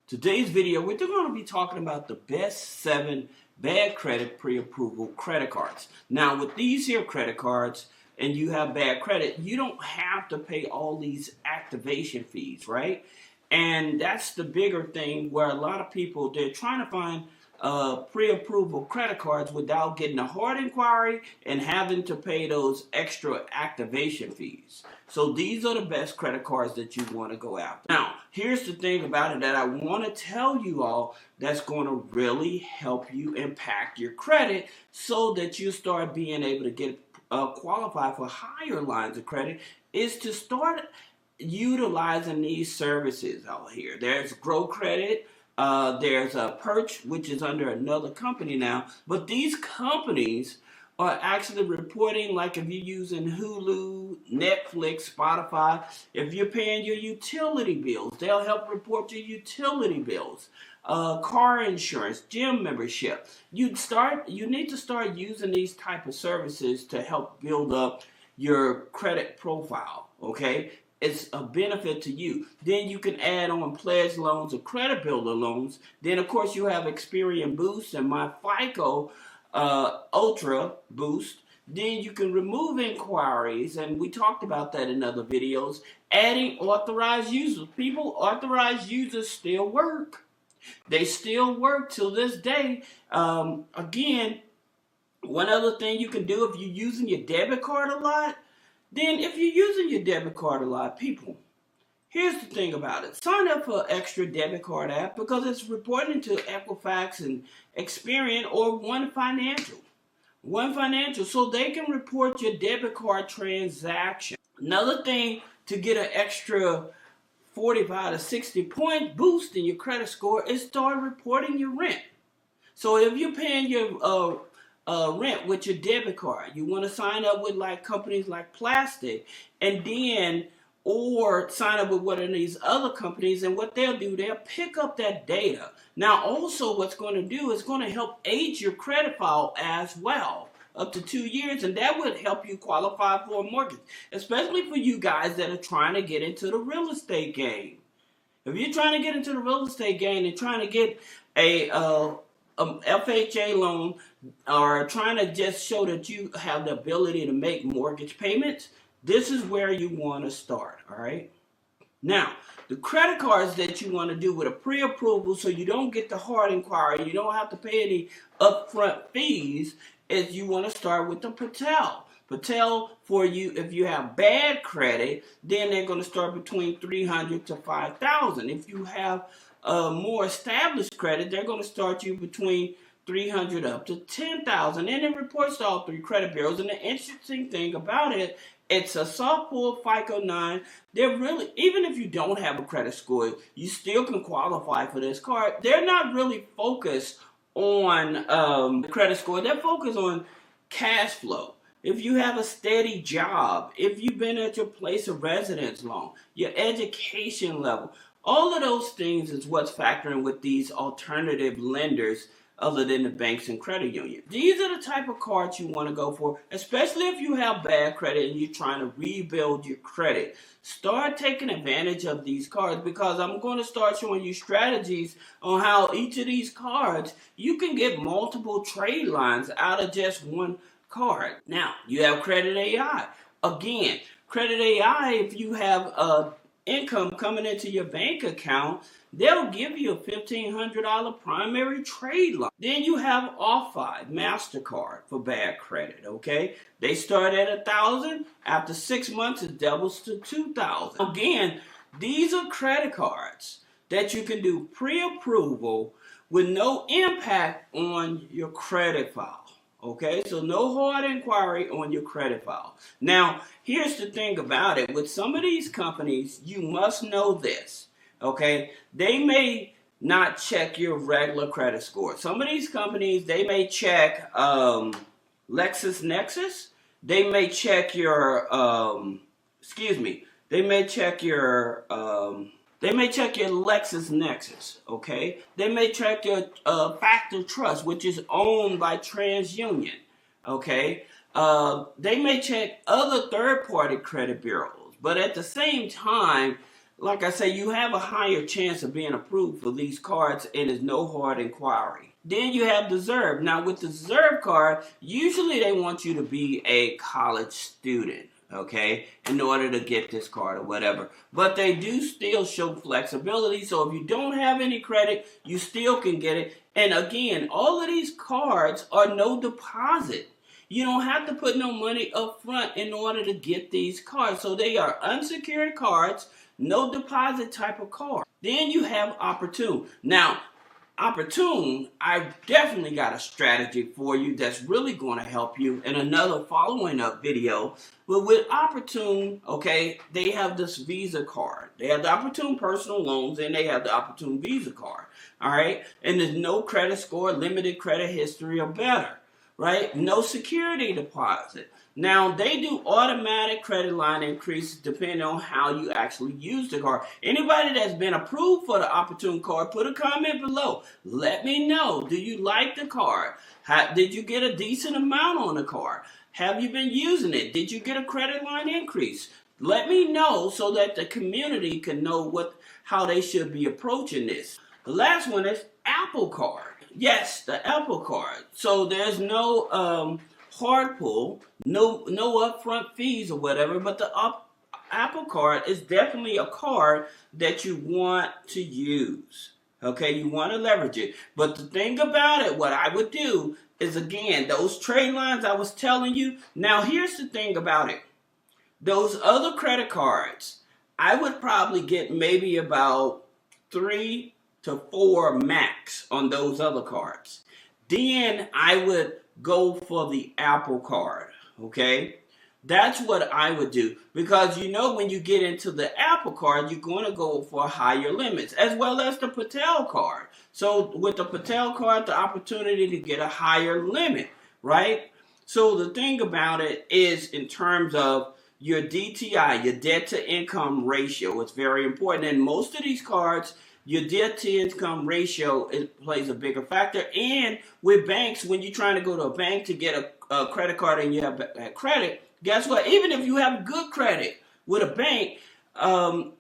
Today's video, we're going to be talking about the best 7 bad credit pre-approval credit cards. Now, with these here credit cards, and you have bad credit, you don't have to pay all these activation fees, right? And that's the bigger thing where a lot of people, they're trying to find pre-approval credit cards without getting a hard inquiry and having to pay those extra activation fees. So these are the best credit cards that you want to go after. Now, here's the thing about it that I want to tell you all that's going to really help you impact your credit so that you start being able to get qualify for higher lines of credit is to start utilizing these services out here. There's Grow Credit. There's a Perch, which is under another company now. But these companies are actually reporting, like if you're using Hulu, Netflix, Spotify, if you're paying your utility bills, they'll help report your utility bills. Car insurance, gym membership. You need to start using these type of services to help build up your credit profile, okay? It's a benefit to you. Then you can add on pledge loans or credit builder loans. Then, of course, you have Experian Boost and My FICO Ultra Boost. Then you can remove inquiries, and we talked about that in other videos. Adding authorized users. Authorized users still work. They still work till this day. Again, one other thing you can do if you're using your debit card a lot, then if you're using your debit card a lot, people, here's the thing about it. Sign up for extra debit card app because it's reporting to Equifax and Experian or One Financial. One Financial, so they can report your debit card transaction. Another thing to get an extra 45 to 60 point boost in your credit score is start reporting your rent. So if you're paying your rent with your debit card, you want to sign up with like companies like Plastic, and then or sign up with one of these other companies, and what they'll do, they'll pick up that data. Now also what's going to do is going to help age your credit file as well, up to 2 years, and that would help you qualify for a mortgage, especially for you guys that are trying to get into the real estate game. If you're trying to get into the real estate game and trying to get a FHA loan or trying to just show that you have the ability to make mortgage payments, this is where you want to start, all right? Now, the credit cards that you want to do with a pre-approval so you don't get the hard inquiry, you don't have to pay any upfront fees, is you want to start with the Patel. Patel, for you, if you have bad credit, then they're going to start between $300 to $5,000. If you have more established credit, they're going to start you between $300 up to $10,000. And it reports to all 3 credit bureaus. And the interesting thing about it, it's a soft pull FICO 9. They're really, even if you don't have a credit score, you still can qualify for this card. They're not really focused on the credit score. They're focused on cash flow. If you have a steady job, if you've been at your place of residence long, your education level, all of those things is what's factoring with these alternative lenders other than the banks and credit unions. These are the type of cards you want to go for, especially if you have bad credit and you're trying to rebuild your credit. Start taking advantage of these cards because I'm going to start showing you strategies on how each of these cards, you can get multiple trade lines out of just one card. Now, you have Credit AI. Again, Credit AI, if you have income coming into your bank account, they'll give you a $1,500 primary trade line. Then you have Off-5, MasterCard for bad credit, okay? They start at $1,000. After 6 months, it doubles to $2,000. Again, these are credit cards that you can do pre-approval with no impact on your credit file. Okay, so no hard inquiry on your credit file. Now, here's the thing about it. With some of these companies, you must know this. Okay, they may not check your regular credit score. Some of these companies, they may check LexisNexis. They may check your, they may check your LexisNexis, okay? They may check your Factor Trust, which is owned by TransUnion, okay? They may check other third-party credit bureaus, but at the same time, like I say, you have a higher chance of being approved for these cards, and it's no hard inquiry. Then you have the Zurve. Now with the Zurve card, usually they want you to be a college student, okay, in order to get this card or whatever. But they do still show flexibility, so if you don't have any credit, you still can get it. And again, all of these cards are no deposit. You don't have to put no money up front in order to get these cards. So they are unsecured cards, no deposit type of card. Then you have opportune. Now, opportune, I've definitely got a strategy for you that's really going to help you in another following up video. But with opportune, okay, they have this Visa card. They have the opportune personal loans, and they have the opportune Visa card. All right, and there's no credit score, limited credit history, or better. Right? No security deposit. Now, they do automatic credit line increases depending on how you actually use the card. Anybody that's been approved for the Opportune card, put a comment below. Let me know. Do you like the card? Did you get a decent amount on the card? Have you been using it? Did you get a credit line increase? Let me know so that the community can know how they should be approaching this. The last one is Apple Card. Yes, the Apple Card. So there's no hard pull, no upfront fees or whatever, but the Apple Card is definitely a card that you want to use. Okay, you want to leverage it. But the thing about it, what I would do is, again, those trade lines I was telling you. Now, here's the thing about it. Those other credit cards, I would probably get maybe about 3 to 4 max on those other cards. Then I would go for the Apple card, okay? That's what I would do, because you know when you get into the Apple card, you're going to go for higher limits, as well as the Patel card. So with the Patel card, the opportunity to get a higher limit, right? So the thing about it is, in terms of your DTI, your debt to income ratio, it's very important. And most of these cards, your debt to income ratio, it plays a bigger factor. And with banks, when you're trying to go to a bank to get a credit card and you have credit, guess what? Even if you have good credit with a bank,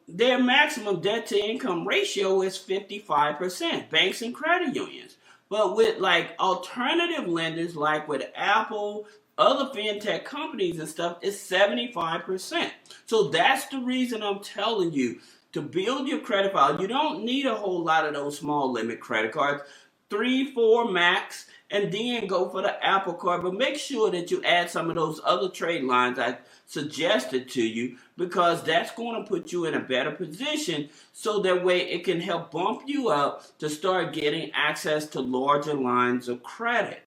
their maximum debt to income ratio is 55%, banks and credit unions. But with like alternative lenders, like with Apple, other fintech companies and stuff, it's 75%. So that's the reason I'm telling you to build your credit file. You don't need a whole lot of those small limit credit cards, 3, 4 max, and then go for the Apple card. But make sure that you add some of those other trade lines I suggested to you, because that's going to put you in a better position, so that way it can help bump you up to start getting access to larger lines of credit.